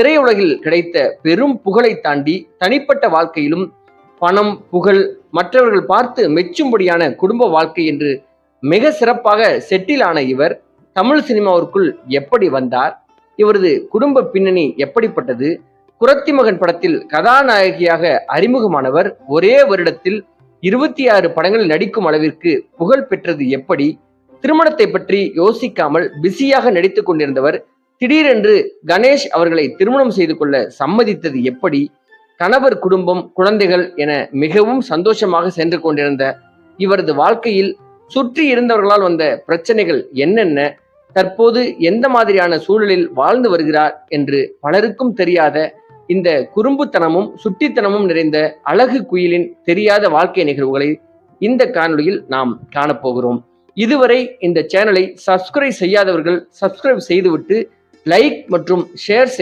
திரையுலகில் கிடைத்த பெரும் புகழை தாண்டி தனிப்பட்ட வாழ்க்கையிலும் பணம், புகழ், மற்றவர்கள் பார்த்து மெச்சும்படியான குடும்ப வாழ்க்கை என்று மிக சிறப்பாக செட்டில் ஆன இவர் தமிழ் சினிமாவிற்குள் எப்படி வந்தார்? இவரது குடும்ப பின்னணி எப்படிப்பட்டது? குறத்தி மகன் படத்தில் கதாநாயகியாக அறிமுகமானவர் ஒரே வருடத்தில் 26 படங்களில் நடிக்கும் அளவிற்கு புகழ் பெற்றது எப்படி? திருமணத்தை பற்றி யோசிக்காமல் பிஸியாக நடித்துக் கொண்டிருந்தவர் திடீரென்று கணேஷ் அவர்களை திருமணம் செய்து கொள்ள சம்மதித்தது எப்படி? கணவர், குடும்பம், குழந்தைகள் என மிகவும் சந்தோஷமாக சென்று கொண்டிருந்த இவரது வாழ்க்கையில் சுற்றி இருந்தவர்களால் வந்த பிரச்சனைகள் என்னென்ன? தற்போது எந்த மாதிரியான சூழலில் வாழ்ந்து வருகிறார் என்று பலருக்கும் தெரியாத இந்த குறும்புத்தனமும் சுட்டித்தனமும் நிறைந்த அழகு குயிலின் தெரியாத வாழ்க்கை நிகழ்வுகளை இந்த காணொளியில் நாம் காணப்போகிறோம். இதுவரை இந்த சேனலை சப்ஸ்கிரைப் செய்யாதவர்கள் சப்ஸ்கிரைப் செய்துவிட்டு லைக் மற்றும் ஷேர் செய்து